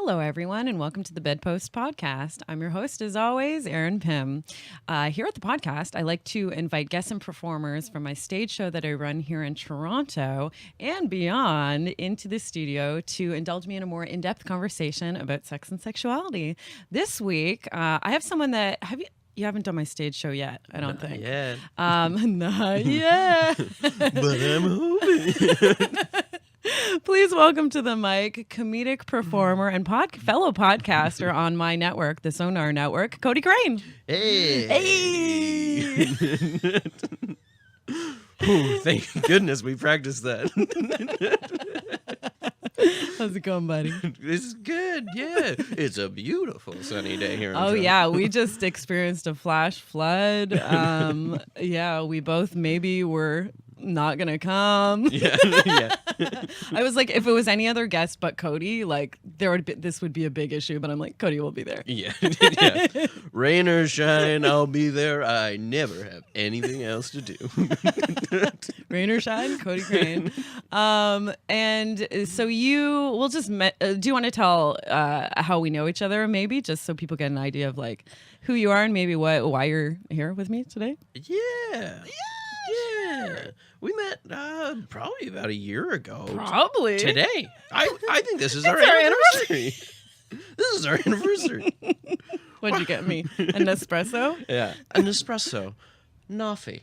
Hello, everyone, and welcome to the Bedpost Podcast. I'm your host, as always, Erin Pym. Here at the podcast, I like to invite guests and performers from my stage show that I run here in Toronto and beyond into the studio to indulge me in a more in-depth conversation about sex and sexuality. This week, I have someone that you haven't done my stage show yet, I don't think. Yet. Not yet. But I'm hoping. Please welcome to the mic comedic performer and fellow podcaster on my network, the Sonar Network, Cody Crain. Hey. Oh, thank goodness we practiced that. How's it going, buddy? It's good, yeah. It's a beautiful sunny day here in Toronto. Yeah, we just experienced a flash flood. We both maybe were not gonna come. Yeah. I was like, if it was any other guest but Cody, like this would be a big issue. But I'm like, Cody will be there. Yeah. Rain or shine, I'll be there. I never have anything else to do. Rain or shine, Cody Crain. And so do you want to tell how we know each other, maybe, just so people get an idea of like who you are and maybe why you're here with me today? Yeah. We met probably about a year ago. Probably. Today. I think this is our anniversary. This is our anniversary. What'd you get me? An espresso? Yeah. An espresso. Nafi.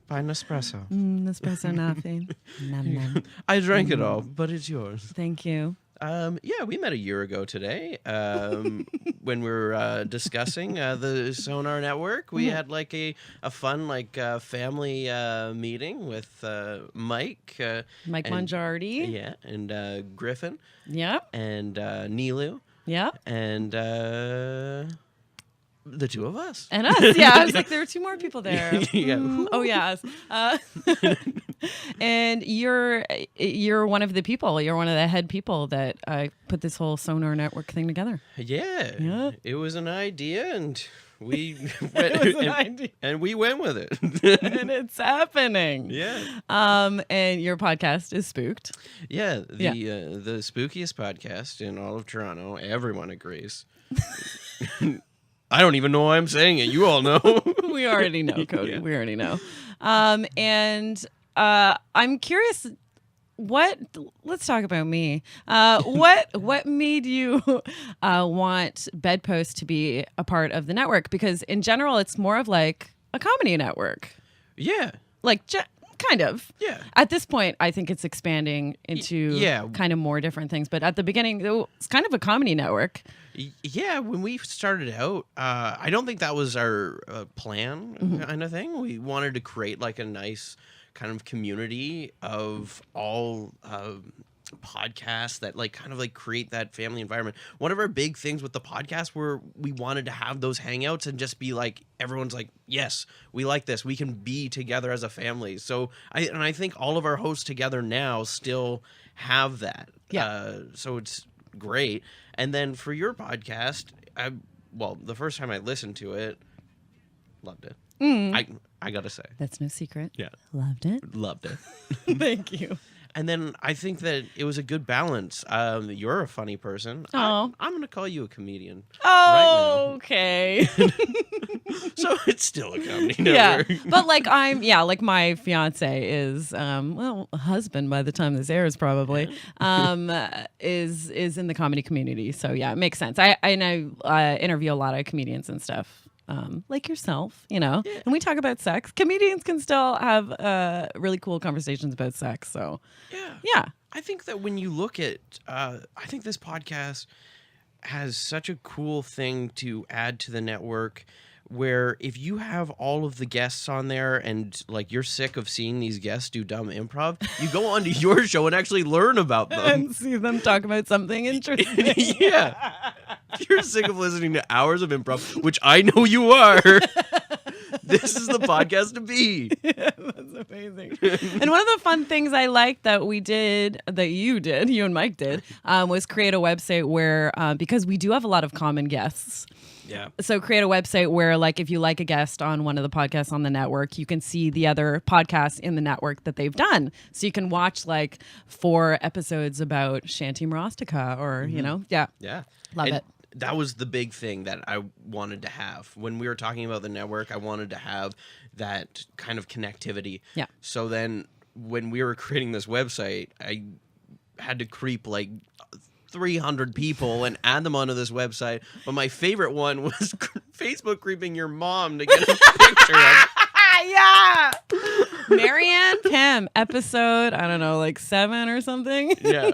By Nespresso. Espresso Nafi. Nom, nom. I drank it all, but it's yours. Thank you. We met a year ago today when we were discussing the Sonar Network. We had like a fun family meeting with Mike. Mike Mongiardi. Yeah, and Griffin. Yeah. And Nilu. Yeah. And the two of us. And us. Yeah, I was like, there were two more people there. Yeah. Oh, yeah. And you're one of the people. You're one of the head people that put this whole Sonar Network thing together. Yeah. It was an idea, and we and we went with it. And it's happening. Yeah. And your podcast is Spooked. Yeah. The spookiest podcast in all of Toronto. Everyone agrees. I don't even know why I'm saying it. You all know. We already know, Cody. Yeah. We already know. And I'm curious. Let's talk about me. What made you want Bedpost to be a part of the network? Because in general, it's more of like a comedy network. Yeah. Like kind of. Yeah. At this point, I think it's expanding into kind of more different things. But at the beginning, it's kind of a comedy network. Yeah, when we started out, I don't think that was our plan kind of thing. We wanted to create like a nice kind of community of all podcasts that like kind of like create that family environment. One of our big things with the podcast were we wanted to have those hangouts and just be like, everyone's like, yes, we like this. We can be together as a family. So I think all of our hosts together now still have that. Yeah. So it's great. And then for your podcast, the first time I listened to it, loved it. I gotta say. That's no secret. Yeah. Loved it. Thank you. And then I think that it was a good balance. You're a funny person. Oh. I'm going to call you a comedian. Oh, right okay. So it's still a comedy network. Yeah. But like my fiance is, a husband by the time this airs probably, is in the comedy community. So yeah, it makes sense. I interview a lot of comedians and stuff. Like yourself, and we talk about sex. Comedians can still have really cool conversations about sex. So, yeah. I think that when you look at, I think this podcast has such a cool thing to add to the network where if you have all of the guests on there and like you're sick of seeing these guests do dumb improv, you go onto your show and actually learn about them. And see them talk about something interesting. Yeah. You're sick of listening to hours of improv, which I know you are. This is the podcast to be. Yeah, that's amazing. And one of the fun things I liked that you and Mike did, was create a website where, because we do have a lot of common guests. Yeah. So create a website where, like, if you like a guest on one of the podcasts on the network, you can see the other podcasts in the network that they've done. So you can watch like 4 episodes about Shanti Marostica or, Yeah. Love it. That was the big thing that I wanted to have. When we were talking about the network, I wanted to have that kind of connectivity. Yeah. So then when we were creating this website, I had to creep like 300 people and add them onto this website. But my favorite one was Facebook creeping your mom to get a picture of. Yeah. Marianne Pym, episode, I don't know, like 7 or something. Yeah.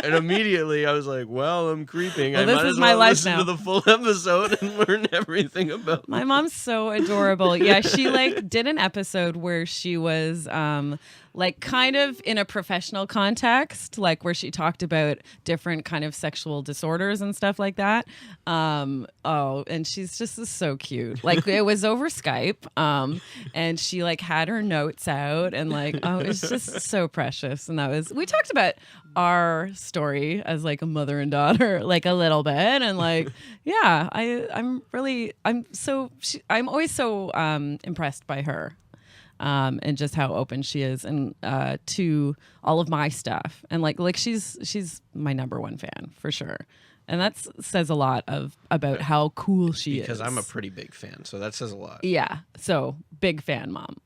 And immediately I was like, well, I'm creeping. Well, I this might is as my well life listen now. to the full episode and learn everything about My mom's so adorable. Yeah, she like did an episode where she was like kind of in a professional context, like where she talked about different kind of sexual disorders and stuff like that. And she's just so cute. Like it was over Skype, and she like had her notes out and like, it's just so precious. And we talked about our story as like a mother and daughter, like a little bit, and like, yeah, I'm always so impressed by her. And just how open she is and to all of my stuff. And like she's my number one fan for sure. And that says a lot about how cool she is. Because I'm a pretty big fan, so that says a lot. Yeah. So big fan, Mom.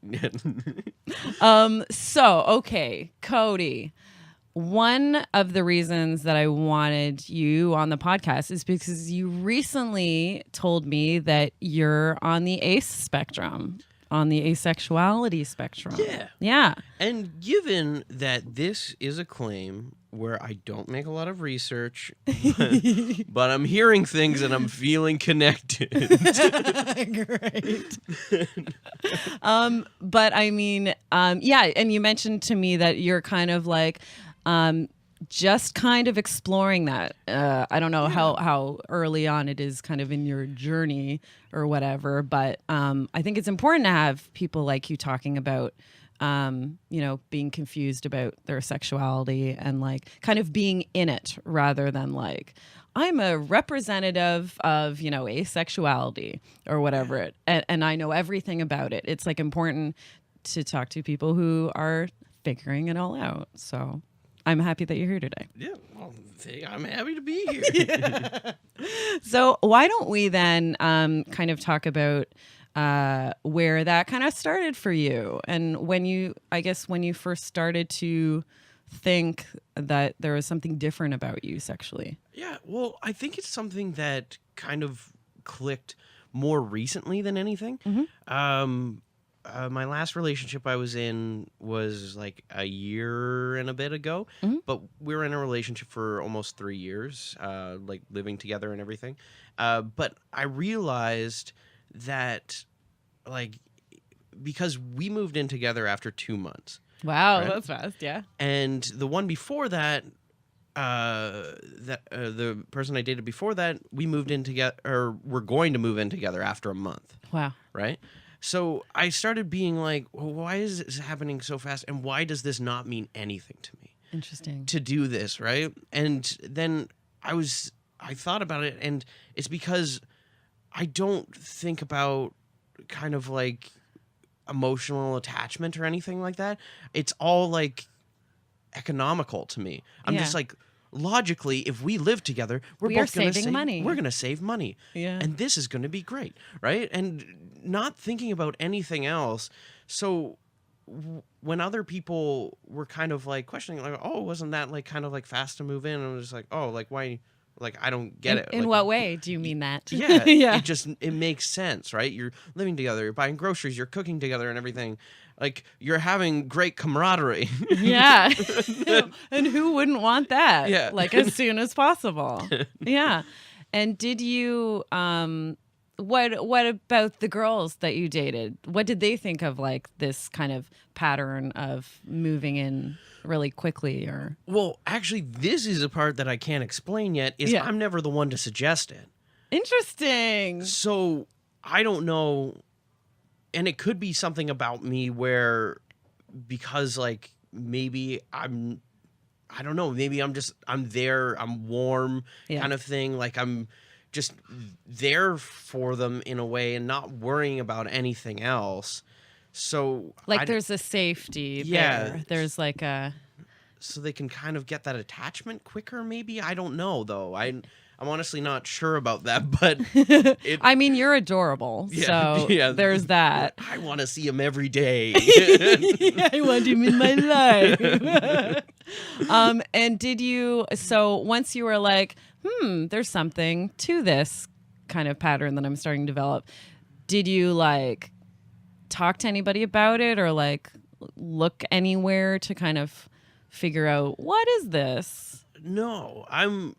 Okay, Cody. One of the reasons that I wanted you on the podcast is because you recently told me that you're on the ACE spectrum. On the asexuality spectrum. Yeah. Yeah. And given that this is a claim where I don't make a lot of research, but I'm hearing things and I'm feeling connected. Great. But I mean, yeah, and you mentioned to me that you're kind of like just kind of exploring that. I don't know how early on it is kind of in your journey or whatever, but I think it's important to have people like you talking about, being confused about their sexuality and like kind of being in it rather than like, I'm a representative of, asexuality or whatever and I know everything about it. It's like important to talk to people who are figuring it all out. So I'm happy that you're here today. Yeah, well, I'm happy to be here. Yeah. So why don't we then kind of talk about where that kind of started for you and when you first started to think that there was something different about you sexually. Yeah, well, I think it's something that kind of clicked more recently than anything. Mm-hmm. My last relationship I was in was like a year and a bit ago, mm-hmm. but we were in a relationship for almost 3 years, like living together and everything. But I realized that, like, because we moved in together after 2 months. Wow, right? That's fast, yeah. And the one before that, the person I dated before that, we moved in together, or we're going to move in together after a month. Wow. Right? So I started being like, well, why is this happening so fast? And why does this not mean anything to me? Interesting. To do this, right? And then I thought about it, and it's because I don't think about kind of like emotional attachment or anything like that. It's all like economical to me. I'm just like, logically, if we live together, we both going to save money. We're going to save money. Yeah. And this is going to be great, right? And not thinking about anything else. So when other people were kind of like questioning, like, oh, wasn't that like kind of like fast to move in? And I was like, oh, like why? Like, I don't get it. In like, what way do you mean that? Yeah. Yeah. It makes sense, right? You're living together, you're buying groceries, you're cooking together and everything. Like, you're having great camaraderie. Yeah. And who wouldn't want that? Yeah. Like, as soon as possible. Yeah. And did you, what about the girls that you dated? What did they think of, like, this kind of pattern of moving in really quickly? Or well, actually, this is a part that I can't explain yet, is I'm never the one to suggest it. Interesting. So, I don't know. And it could be something about me where because like maybe I don't know, maybe I'm there, I'm warm kind of thing. Like I'm just there for them in a way and not worrying about anything else. So like there's a safety there. There's like a... So they can kind of get that attachment quicker, maybe? I don't know, though. I'm honestly not sure about that, but... I mean, you're adorable, so there's that. I want to see him every day. I want him in my life. And did you... So once you were like, there's something to this kind of pattern that I'm starting to develop, did you, like, talk to anybody about it or, like, look anywhere to kind of... figure out what is this? No, I'm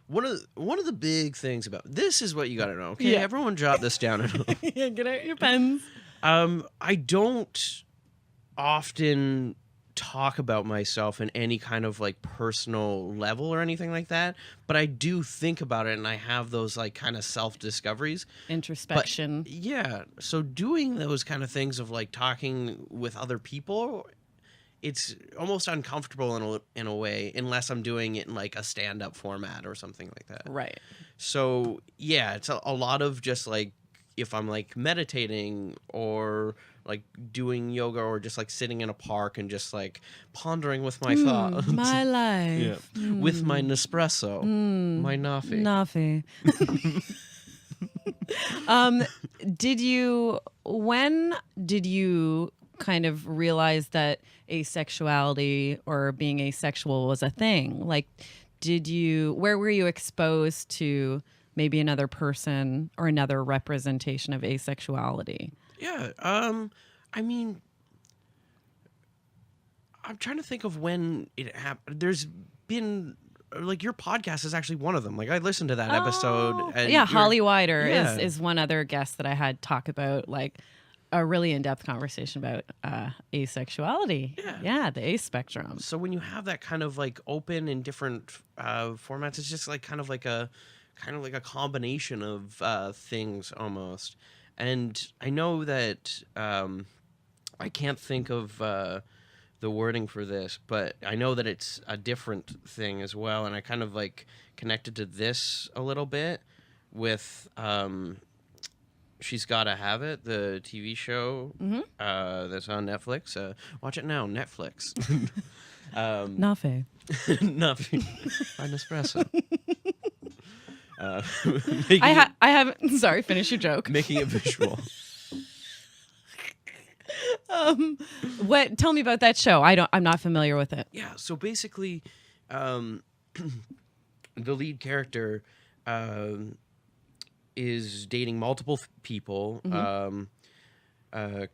one of the big things about this is what you got to know. Okay, everyone, jot this down. Get out your pens. I don't often talk about myself in any kind of like personal level or anything like that, but I do think about it, and I have those like kind of self discoveries, introspection. But, so doing those kind of things of like talking with other people. It's almost uncomfortable in a way, unless I'm doing it in like a stand-up format or something like that. Right. So yeah, it's a lot of just like if I'm like meditating or like doing yoga or just like sitting in a park and just like pondering with my thoughts. My life. Yeah. With my Nespresso. My Nafi. When did you kind of realize that asexuality or being asexual was a thing? Like, where were you exposed to maybe another person or another representation of asexuality? Yeah. I mean, I'm trying to think of when it happened. There's been like your podcast is actually one of them. Like I listened to that episode. And Holly Wider is one other guest that I had talk about like a really in-depth conversation about asexuality. Yeah, the ace spectrum. So when you have that kind of like open in different formats, it's just like kind of like a combination of things almost. And I know that I can't think of the wording for this, but I know that it's a different thing as well. And I kind of like connected to this a little bit with She's Gotta Have It, the TV show that's on Netflix. Watch it now, Netflix. Nafe. Nafe. An espresso. I haven't. Sorry, finish your joke. Making it visual. Tell me about that show. I'm not familiar with it. Yeah, so basically, the lead character is dating multiple people, kind of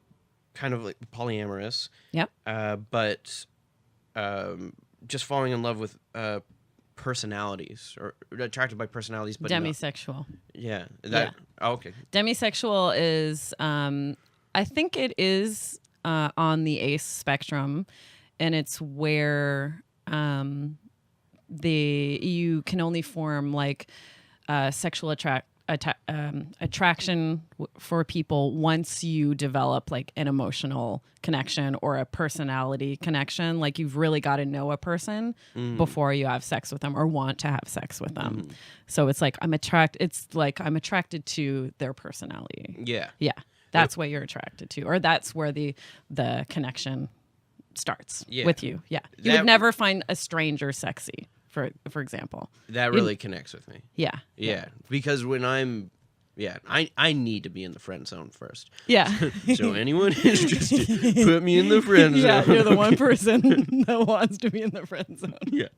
like polyamorous. Yep. But just falling in love with personalities or attracted by personalities, but demisexual. Oh, okay. Demisexual is, I think it is on the ace spectrum, and it's where you can only form like sexual attraction for people once you develop like an emotional connection or a personality connection. Like you've really got to know a person before you have sex with them or want to have sex with them. So it's like I'm attracted to their personality. Yeah. That's what you're attracted to, or that's where the connection starts with you. Yeah. You would never find a stranger sexy. For example, that really connects with me. Yeah. Because when I need to be in the friend zone first. Yeah. So anyone interested, put me in the friend zone. Yeah, you're the one person that wants to be in the friend zone. Yeah.